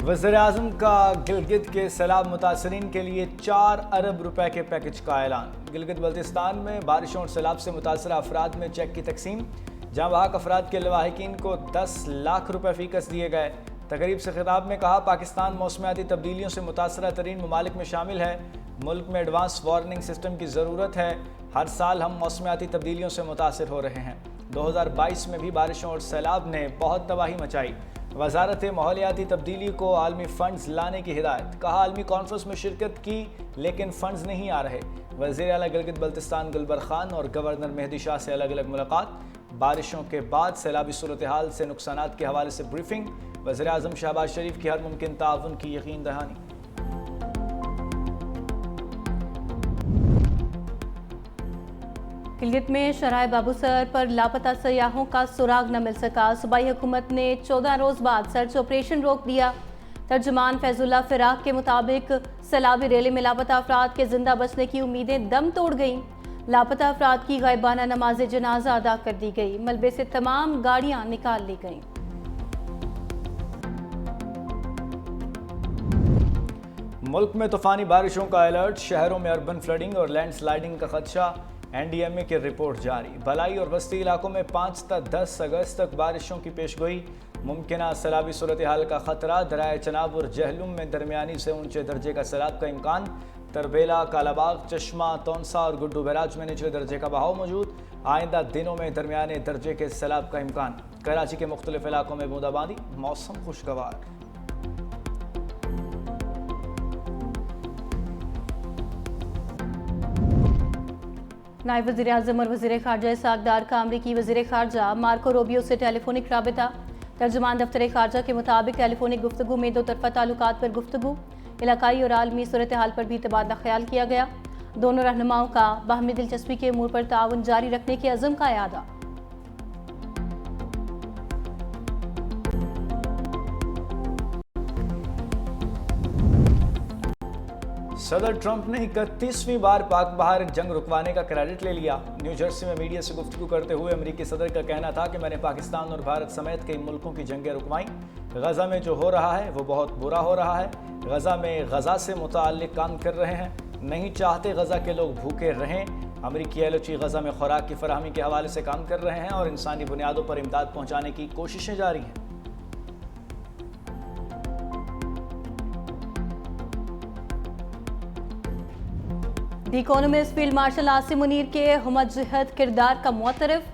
वज़ीर-ए-आज़म का गिलगित के सैलाब मुतासरीन के लिए 4 अरब रुपए के पैकेज का ऐलान। गिलगित बल्तिस्तान में बारिशों और सैलाब से मुतासर अफराद में चेक की तकसीम। जहाँ बहाक अफराद के लवाहिकीन को 10 लाख रुपए फ़ीकस दिए गए। तकरीब से खिताब में कहा, पाकिस्तान मौसमियाती तब्दीलियों से मुतासरा तरीन ममालिक में शामिल है। मुल्क में एडवांस वार्निंग सिस्टम की ज़रूरत है। हर साल हम मौसमियाती तब्दीलियों से मुतासर हो रहे हैं। 2022 में भी बारिशों और सैलाब ने बहुत तबाही मचाई। वजारत माहौलियाती तब्दीली को आलमी फ़ंड्स लाने की हिदायत। कहा, आलमी कॉन्फ्रेंस में शिरकत की लेकिन फ़ंड्स नहीं आ रहे। वज़ीर आला गिलगित बल्तिस्तान गुलबर खान और गवर्नर मेहदी शाह से अलग अलग मुलाकात। बारिशों के बाद सैलाबी सूरत हाल से नुकसानात के हवाले से ब्रीफिंग। वज़ीर-ए-आज़म शहबाज शरीफ की हर मुमकिन ताउन की यकीन दहानी। गिलगित में शराय बाबूसर पर लापता सयाहों का सुराग न मिल सका। सूबाई हुकूमत ने 14 रोज़ बाद सर्च ऑपरेशन रोक दिया। तर्जुमान फैजुल्ला फिराक के मुताबिक सैलाबी रैली में लापता अफराद के जिंदा बचने की उम्मीदें दम तोड़ गईं। लापता अफराद की गायबाना नमाज जनाजा अदा कर दी गई। मलबे से तमाम गाड़ियां निकाल ली गईं। मुल्क में तूफानी बारिशों का अलर्ट। शहरों में अर्बन फ्लडिंग और लैंडस्लाइडिंग का खदशा। NDMA की रिपोर्ट जारी। भलाई और बस्ती इलाकों में 5 से 10 अगस्त तक बारिशों की पेशगोई। मुमकिन सैलाबी सूरत हाल का खतरा। दराए चनाब और जहलुम में दरमियानी से ऊंचे दर्जे का सैलाब का इम्कान। तरबेला, कालाबाग, चश्मा, तौनसा और गुड्डू बैराज में निचले दर्जे का बहाव मौजूद। आइंदा दिनों में दरमियाने दर्जे के सैलाब का इम्कान। कराची के मुख्तलिफ इलाकों में बूंदाबांदी। मौसम खुशगवार। नायब वज़ीर-ए-आज़म और वज़ीर ख़ारजा सागदार का अमरीकी वज़ीर ख़ारजा मार्को रूबियो से टेलीफोनिक राबिता। तर्जुमान दफ्तर ख़ारजा के मुताबिक टेलीफोनिक गुफ्तगू में दो तरफ़ा ताल्लुकात पर गुफ्तगू, इलाकाई और आलमी सूरत हाल पर भी तबादला ख्याल किया गया। दोनों रहनुमाओं का बाहमी दिलचस्पी के अमूर पर ताउन जारी रखने के अज़्म का यादा। सदर ट्रंप ने 31वीं बार पाक बहार जंग रुकवाने का क्रेडिट ले लिया। न्यू जर्सी में मीडिया से गुफ्तगू करते हुए अमेरिकी सदर का कहना था कि मैंने पाकिस्तान और भारत समेत कई मुल्कों की जंगें रुकवाईं। गजा में जो हो रहा है वो बहुत बुरा हो रहा है। गजा में गजा से मुताल्लिक काम कर रहे हैं। नहीं चाहते गजा के लोग भूखे रहें। अमरीकी एलओसी गजा में खुराक की फराहमी के हवाले से काम कर रहे हैं और इंसानी बुनियादों पर इमदाद पहुँचाने की कोशिशें जारी हैं। The economist field marshal Asim Munir के हमजहद किरदार का मुतरफ।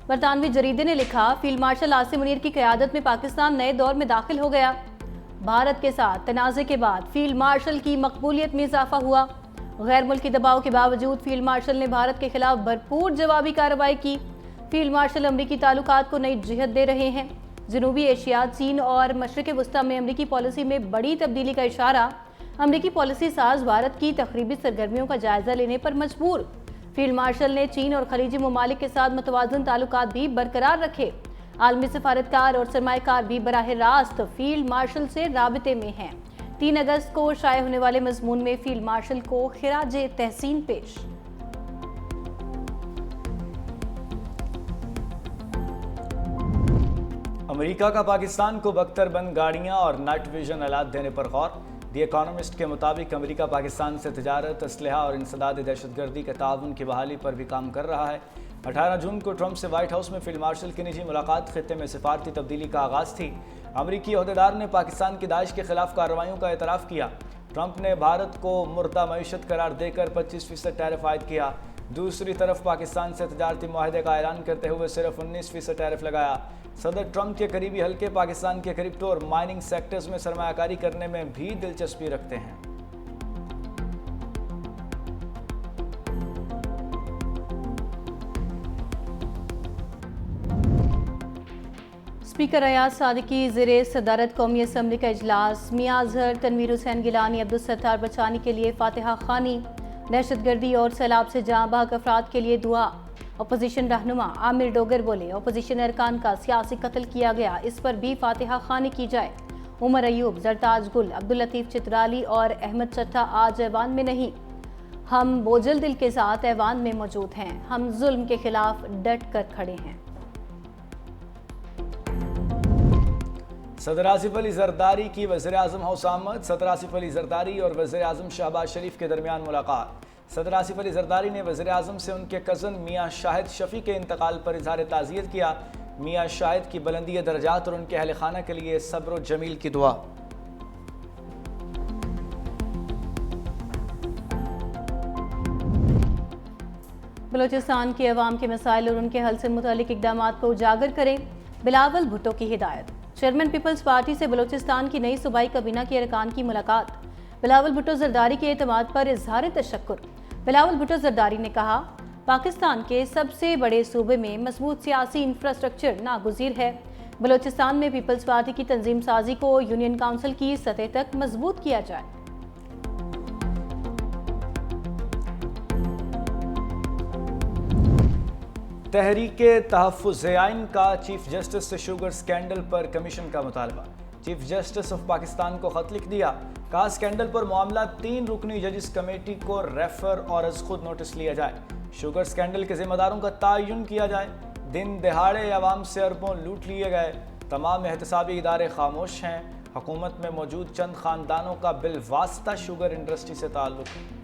बरतानवी जरीदे ने लिखा, फील्ड मार्शल आसिम मुनीर की क़यादत में पाकिस्तान नए दौर में दाखिल हो गया। भारत के साथ तनाज़े के बाद फील्ड मार्शल की मकबूलियत में इजाफा हुआ। गैर मुल्की दबाव के बावजूद फील्ड मार्शल ने भारत के खिलाफ भरपूर जवाबी कार्रवाई की। फील्ड मार्शल अमरीकी ताल्लुकात को नई जिहत दे रहे हैं। जनूबी एशिया, चीन और मशरिक़ वस्ता में अमरीकी पॉलिसी में बड़ी तब्दीली का इशारा। अमरीकी पॉलिसी साज भारत की तखरीबी सरगर्मियों का जायजा लेने पर मजबूर। फील्ड मार्शल ने चीन और खलीजी ममालिक के साथ मुतवाज़न ताल्लुकात भी बरकरार रखे। आलमी सफारतकार और सरमाएकार भी बराह रास्त फील्ड मार्शल से राबिते में हैं। 3 अगस्त को शाये होने वाले मजमून में फील्ड मार्शल को खिराजे तहसीन पेश। अमेरिका का पाकिस्तान को बख्तरबंद गाड़ियां और नाइट विजन आलात देने पर गौर। द इकोनॉमिस्ट के मुताबिक अमेरिका पाकिस्तान से तिजारत, असलहा और इंसदाद दहशतगर्दी के ताउन की बहाली पर भी काम कर रहा है। 18 जून को ट्रंप से व्हाइट हाउस में फील्ड मार्शल की निजी मुलाकात खित्ते में सिफारती तब्दीली का आगाज़ थी। अमरीकी अहदेदार ने पाकिस्तान की दाइश के खिलाफ कार्रवाइयों का एतराफ़ किया। ट्रंप ने भारत को मुर्दा मईशत करार देकर 25% टैरिफ आयद किया। दूसरी तरफ पाकिस्तान से तजारती मुआहदे का ऐलान करते हुए सिर्फ 19% टैरिफ लगाया। सदर ट्रंप के करीबी हल्के पाकिस्तान के क्रिप्टो और माइनिंग सेक्टर्स में सरमायाकारी करने में भी दिलचस्पी रखते हैं। स्पीकर अयाज सादिकी ज़ेरे सदारत कौमी असम्बली का इजलास। मियां अजहर, तनवीर हुसैन गिलानी, अब्दुल सत्तार बचानी के लिए फातिहा खानी। दहशतगर्दी और सैलाब से जाँ बहक अफराद के लिए दुआ। अपोजिशन रहनुमा आमिर डोगर बोले, अपोजिशन अरकान का सियासी कत्ल किया गया, इस पर भी फातिहा खानी की जाए। उमर अयूब, जरताज गुल, अब्दुल लतीफ़ चित्राली और अहमद चट्टा आज ऐवान में नहीं। हम बोझल दिल के साथ ऐवान में मौजूद हैं। हम जुल्म के खिलाफ डट कर खड़े हैं। सदर आसिफ अली जरदारी की वज़ीर आज़म हौस अहमद, सदर आसिफ अली जरदारी और वज़ीर आज़म शहबाज शरीफ के दरमियान मुलाकात। सदर आसिफ अली जरदारी ने वज़ीर आज़म से उनके कज़न मियाँ शाहिद शफ़ी के इंतकाल पर इज़हार ताज़ियत किया। मियाँ शाहिद की बुलंदी दर्जात और उनके अहल खाना के लिए सब्र व जमील की दुआ। बलूचिस्तान के अवाम के मसाइल और उनके हल से मुतालिक इक़दामात को उजागर करें, बिलावल भुट्टो की हिदायत। चेयरमैन पीपल्स पार्टी से बलूचिस्तान की नई सूबाई काबीना के अरकान की मुलाकात। बिलावल भुट्टो जरदारी के एतमाद पर इज़हार तशक्कुर। बिलावल भुट्टो जरदारी ने कहा, पाकिस्तान के सबसे बड़े सूबे में मजबूत सियासी इंफ्रास्ट्रक्चर नागुज़ीर है। बलूचिस्तान में पीपल्स पार्टी की तंजीम साजी को यूनियन काउंसिल की सतह तक मजबूत किया जाए। तहरीके तहफ़्फ़ुज़ आइन का चीफ जस्टिस से शुगर स्कैंडल पर कमीशन का मुतालबा। चीफ जस्टिस ऑफ पाकिस्तान को खत लिख दिया। कहा, स्कैंडल पर मामला 3 रुकनी जजिस कमेटी को रेफर और अज खुद नोटिस लिया जाए। शुगर स्कैंडल के जिम्मेदारों का तयन किया जाए। दिन दहाड़े अवाम से अरबों लूट लिए गए। तमाम एहतसाबी इदारे खामोश हैं। हुकूमत में मौजूद चंद खानदानों का बिलवास्ता शुगर इंडस्ट्री से ताल्लुक।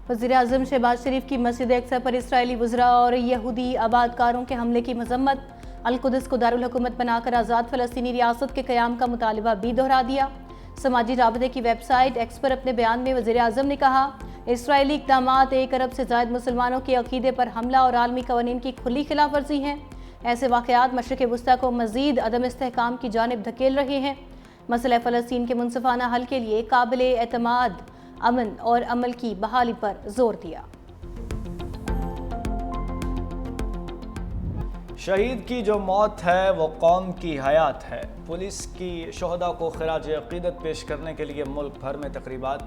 वज़ीर आज़म शहबाज शरीफ की मस्जिद अक्सा पर इसराइली वज़रा और यहूदी आबादकारों के हमले की मजम्मत। अल-कुद्स को दारुल हुकूमत बनाकर आज़ाद फ़लस्तीनी रियासत के क़याम का मुतालिबा भी दोहरा दिया। समाजी राबते की वेबसाइट एक्स पर अपने बयान में वज़ीर आज़म ने कहा, इसराइली इक़दामात 1 अरब से ज़ायद मुसलमानों के अक़ीदे पर हमला और आलमी कवानीन की खुली खिलाफ वर्जी हैं। ऐसे वाक़यात मशरिक़ वुस्ता को मज़ीद अदम इस्तेहकाम की जानिब धकेल रहे हैं। मसला फ़लस्तीन के मुनसिफ़ाना हल के लिए काबिल एतमाद अमन और अमल की बहाली पर जोर दिया। शहीद की जो मौत है वो कौम की हयात है। पुलिस की शोहदा को खिराज अक़ीदत पेश करने के लिए मुल्क भर में तकरीबात।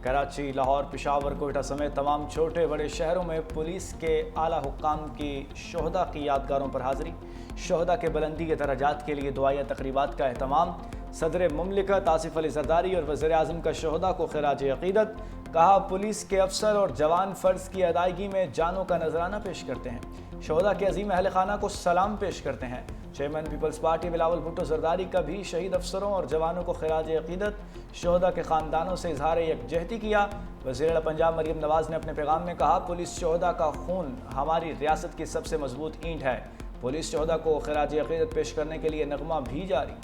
कराची, लाहौर, पेशावर, कोयटा समेत तमाम छोटे बड़े शहरों में पुलिस के आला हुक्काम की शोहदा की यादगारों पर हाज़िरी। शोहदा के बुलंदी के दर्जात के लिए दुआया तकरीबात का एहतमाम। सदर मुमलिकत आसिफ अली जरदारी और वज़ीर आज़म का शोहदा को खिराज अक़ीदत। कहा, पुलिस के अफसर और जवान फ़र्ज़ की अदायगी में जानों का नजराना पेश करते हैं। शोहदा के अजीम अहल खाना को सलाम पेश करते हैं। Chairman peoples party Bilawal Bhutto Zardari का भी शहीद अफसरों और जवानों को खिराज अक़ीदत, शोहदा के ख़ानदानों से इजहार यकजहती किया। वज़ीर पंजाब मरीम नवाज़ ने अपने पैगाम में कहा, पुलिस शोहदा का खून हमारी रियासत की सबसे मजबूत ईंट है। पुलिस शोहदा को खिराज अक़ीदत पेश करने के लिए नगमा भी जारी।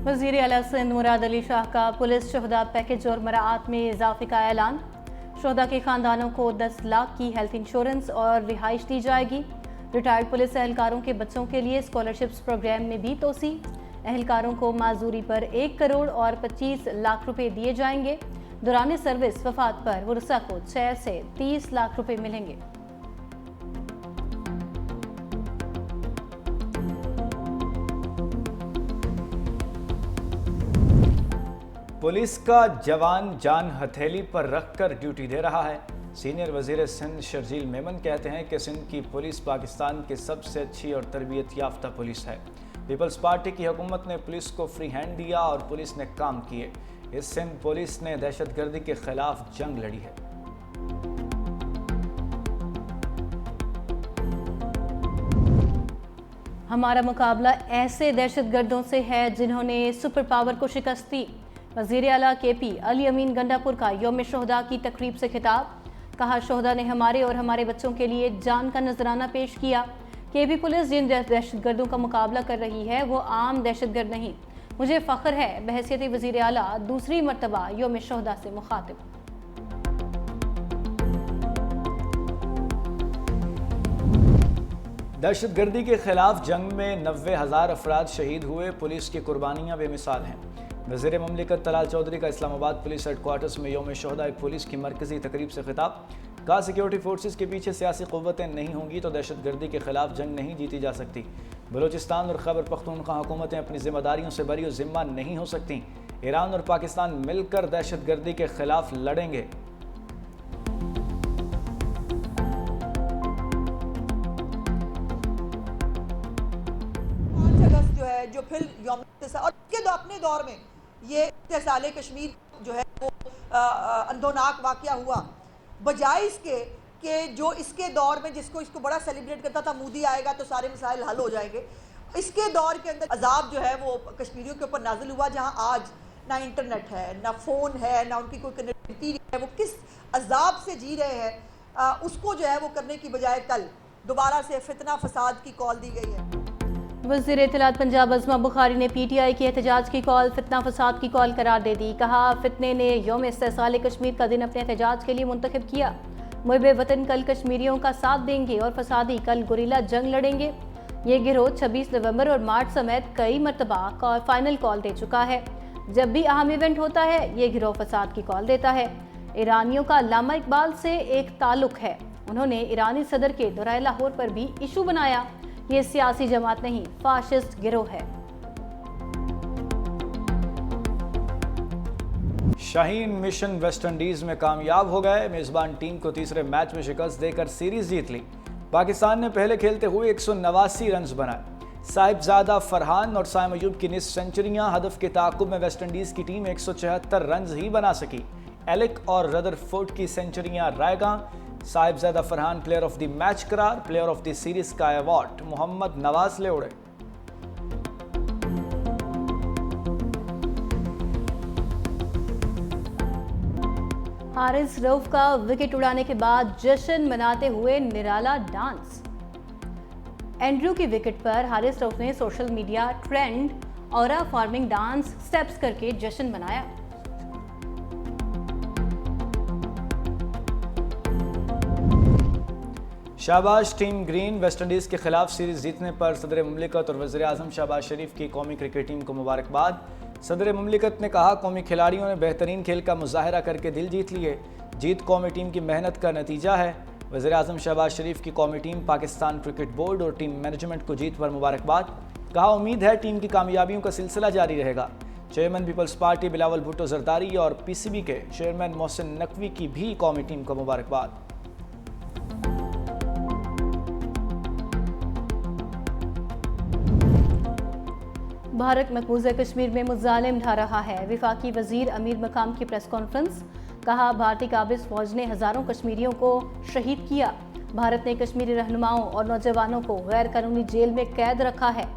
वज़ीर आला सिंध मुराद अली शाह का पुलिस शोहदा पैकेज और मराआत में इजाफे का ऐलान। शोहदा के ख़ानदानों को 10 लाख की हेल्थ इंश्योरेंस और रिहाइश दी जाएगी। रिटायर्ड पुलिस एहलकारों के बच्चों के लिए स्कॉलरशिप्स प्रोग्राम में भी तोसी। एहलकारों को माजूरी पर 1 करोड़ और 25 लाख रुपए दिए जाएंगे। दौरान सर्विस वफात पर वुरसा को 6 से 30 लाख रुपए मिलेंगे। पुलिस का जवान जान हथेली पर रखकर ड्यूटी दे रहा है। सीनियर वज़ीर सिंध शर्जील मेमन कहते हैं कि सिंध की पुलिस पाकिस्तान की सबसे अच्छी और तरबियत याफ्ता पुलिस है। पीपल्स पार्टी की हुकूमत ने पुलिस को फ्री हैंड दिया और पुलिस ने काम किए। इस सिंध पुलिस ने दहशतगर्दी के खिलाफ जंग लड़ी है। हमारा मुकाबला ऐसे दहशतगर्दों से है जिन्होंने सुपर पावर को शिकस्त दी। वज़ीर आला KP अली अमीन गंडापुर का यौम शोहदा की तकरीब से खिताब। कहा, शोहदा ने हमारे और हमारे बच्चों के लिए जान का नजराना पेश किया। KB पुलिस जिन दहशतगर्दों का मुकाबला कर रही है वो आम दहशतगर्द नहीं। मुझे फ़ख्र है बहैसियत वज़ीर आला दूसरी मरतबा यौम शोहदा से मुखातिब। दहशतगर्दी के खिलाफ जंग में 90,000 अफराद शहीद हुए। पुलिस की कुर्बानियाँ बेमिसाल हैं। वज़ीर मुमलिकत तलाल चौधरी का इस्लामाबाद पुलिस हेडक्वार्टर्स में यौम शोहदा पुलिस की मरकज़ी तकरीब से खिताब। कहा, सिक्योरिटी फोर्सेस के पीछे सियासी क़ुव्वतें नहीं होंगी तो दहशतगर्दी के खिलाफ जंग नहीं जीती जा सकती। बलूचिस्तान और खैबर पख्तूनख्वा हुकूमतें अपनी जिम्मेदारियों से बरी और ज़िम्मा नहीं हो सकती। ईरान और पाकिस्तान मिलकर दहशतगर्दी के खिलाफ लड़ेंगे। जो है जो फिर यौम और के अपने दौर में ये साले कश्मीर जो है वो अंधोनाक वाक़या हुआ, बजाय इसके कि जो इसके दौर में जिसको इसको बड़ा सेलिब्रेट करता था, मोदी आएगा तो सारे मसाइल हल हो जाएंगे, इसके दौर के अंदर अजाब जो है वो कश्मीरियों के ऊपर नाजिल हुआ, जहां आज ना इंटरनेट है, ना फ़ोन है, ना उनकी कोई कनेक्टिविटी है, वो किस अजाब से जी रहे हैं, उसको जो है वो करने की बजाय कल दोबारा से फितना फसाद की कॉल दी गई है। वज़ीर इत्तलात पंजाब अज़मा बुखारी ने PTI के एहतजाज की कॉल फितना फसाद की कॉल करार दे दी। कहा, फितने ने यौम इस्तेसाल कश्मीर का दिन अपने एहतजाज के लिए मुंतखब किया। मुहिब वतन कल कश्मीरियों का साथ देंगे और फसादी कल गुरिल्ला जंग लड़ेंगे। ये गिरोह 26 नवंबर और मार्च समेत कई मरतबा फाइनल कॉल दे चुका है। जब भी अहम इवेंट होता है ये गिरोह फसाद की कॉल देता है। ईरानियों का अल्लामा इकबाल से एक ताल्लुक है। उन्होंने ईरानी सदर के दौराए लाहौर पर भी इशू बनाया। ये सियासी जमात नहीं, फाशिस्ट गिरोह है। शाहीन मिशन वेस्टइंडीज में कामयाब हो गए। मेजबान टीम को तीसरे मैच में शिकस्त देकर सीरीज जीत ली। पाकिस्तान ने पहले खेलते हुए 189 रन बनाए। साहिबजादा फरहान और साइम अयूब की निस्फ सेंचुरियां हदफ के ताक़ुब में वेस्टइंडीज की टीम 174 रन ही बना सकी। एलिक और रदरफोर्ड की सेंचुरियां रायगा। Sahibzada Farhan player of the match करार। प्लेयर ऑफ द सीरीज का अवार्ड मोहम्मद नवाज ले उड़े। हारिस रऊफ का विकेट उड़ाने के बाद जश्न मनाते हुए निराला डांस। एंड्रू की विकेट पर हारिस रऊफ ने social media trend aura farming dance steps करके जश्न मनाया। शाहबाज टीम ग्रीन वेस्टइंडीज के खिलाफ सीरीज जीतने पर सदर मुमलिकत और वज़ीर आज़म शहबाज शरीफ की कौमी क्रिकेट टीम को मुबारकबाद। सदर मुमलिकत ने कहा, कौमी खिलाड़ियों ने बेहतरीन खेल का मुजाहरा करके दिल जीत लिए। जीत कौमी टीम की मेहनत का नतीजा है। वज़ीर आज़म शहबाज शरीफ की कौमी टीम, पाकिस्तान क्रिकेट बोर्ड और टीम मैनेजमेंट को जीत पर मुबारकबाद। कहा, उम्मीद है टीम की कामयाबियों का सिलसिला जारी रहेगा। Chairman peoples party Bilawal Bhutto Zardari और PCB के चेयरमैन मोहसिन नकवी की भी कौमी टीम को मुबारकबाद। भारत मकबूजा कश्मीर में मुजालिम ढा रहा है। विफाकी वजीर अमीर मकाम की प्रेस कॉन्फ्रेंस। कहा, भारतीय काबिज फौज ने हजारों कश्मीरियों को शहीद किया। भारत ने कश्मीरी रहनुमाओं और नौजवानों को गैर कानूनी जेल में कैद रखा है।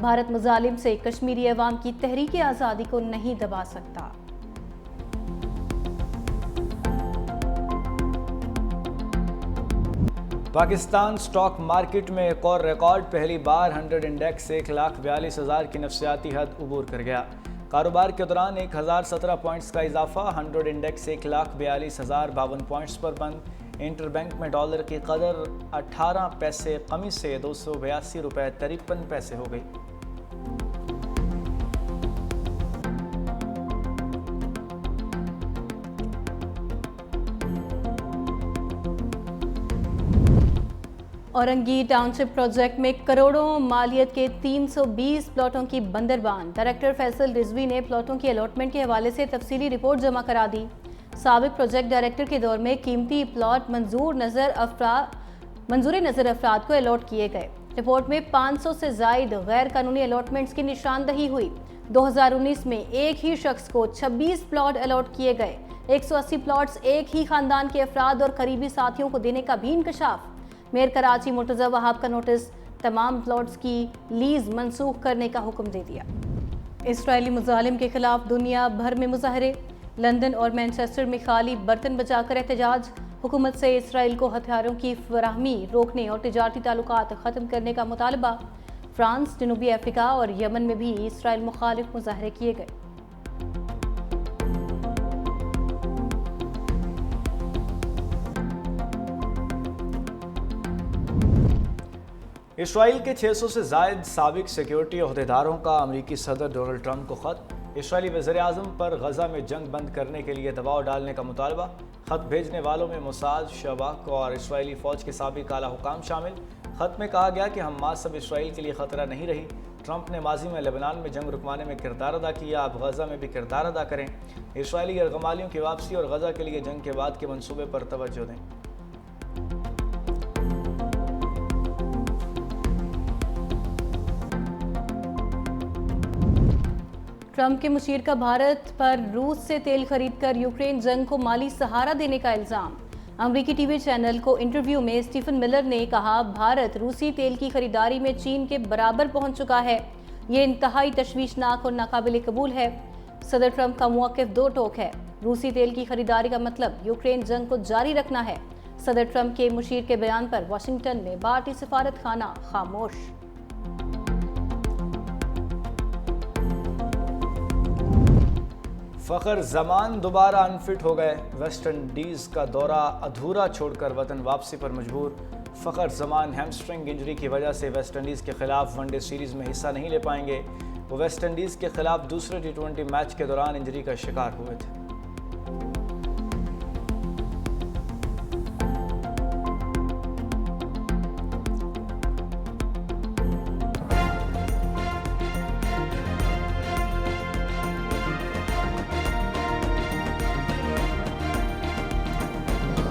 भारत मुजालिम से कश्मीरी अवाम की तहरीक आज़ादी को नहीं दबा सकता। पाकिस्तान स्टॉक मार्केट में एक और रिकॉर्ड। पहली बार 100 इंडेक्स 1,42,000 की नफसियाती हद उबूर कर गया। कारोबार के दौरान 1017 पॉइंट्स का इजाफा। 100 इंडेक्स 1,42,052 पॉइंट्स पर बंद। इंटरबैंक में डॉलर की कदर 18 पैसे कमी से 282 रुपये 53 पैसे हो गई। औरंगी टाउनशिप प्रोजेक्ट में करोड़ों मालियत के 320 प्लॉटों की बंदरबान। डायरेक्टर फैसल रिजवी ने प्लॉटों की अलॉटमेंट के हवाले से तफसीली रिपोर्ट जमा करा दी। साबिक प्रोजेक्ट डायरेक्टर के दौर में कीमती प्लॉट मंजूर नज़र अफराद को अलॉट किए गए। रिपोर्ट में 500 से जायद गैर कानूनी अलॉटमेंट्स की निशानदही हुई। 2019 में एक ही शख्स को 26 प्लॉट अलॉट किए गए। 180 प्लॉट्स एक ही खानदान के अफराद और करीबी साथियों को देने का भी इंकशाफ। मेयर कराची मुर्तज़ा वहाब का नोटिस, तमाम प्लॉट्स की लीज मनसूख करने का हुक्म दे दिया। इसराइली मुजालिम के खिलाफ दुनिया भर में मुजाहरे। लंदन और मैनचेस्टर में खाली बर्तन बचाकर एहतजाज। हुकूमत से इसराइल को हथियारों की फराहमी रोकने और तिजारती ताल्लुकात ख़त्म करने का मुतालबा। फ्रांस, जनूबी अफ्रीका और यमन में भी इसराइल मुखालिफ मुजाहरे किए गए। इसराइल के 600 से जायद साबिक सिक्योरिटी अहदेदारों का अमरीकी सदर डोनाल्ड ट्रंप को ख़त। इसराइली वज़ीर आज़म पर गजा में जंग बंद करने के लिए दबाव डालने का मुतालबा। ख़त भेजने वालों में मोसाद, शबाक और इसराइली फ़ौज के साबिक आला हुकाम शामिल। ख़त में कहा गया कि हमास अब इसराइल के लिए ख़तरा नहीं रही। ट्रंप ने माजी में लेबनान में जंग रुकवाने में किरदार अदा किया, अब गजा में भी किरदार अदा करें। इसराइली यरगमालियों की वापसी और गजा के लिए जंग के बाद के मंसूबे पर तवज्जो दें। ट्रंप के मुशीर का भारत पर रूस से तेल खरीदकर यूक्रेन जंग को माली सहारा देने का इल्ज़ाम। अमेरिकी टीवी चैनल को इंटरव्यू में स्टीफन मिलर ने कहा, भारत रूसी तेल की खरीदारी में चीन के बराबर पहुंच चुका है। ये इंतहाई तशवीशनाक और नाकाबिले कबूल है। सदर ट्रंप का मौक़िफ़ दो टोक है। रूसी तेल की खरीदारी का मतलब यूक्रेन जंग को जारी रखना है। सदर ट्रंप के मुशीर के बयान पर वाशिंगटन में भारतीय सफारत खाना खामोश। फ़खर जमान दोबारा अनफिट हो गए। वेस्ट इंडीज़ का दौरा अधूरा छोड़कर वतन वापसी पर मजबूर। फ़खर जमान हैमस्ट्रिंग इंजरी की वजह से वेस्ट इंडीज़ के खिलाफ वनडे सीरीज़ में हिस्सा नहीं ले पाएंगे। वो वेस्ट इंडीज़ के खिलाफ दूसरे T20 मैच के दौरान इंजरी का शिकार हुए थे।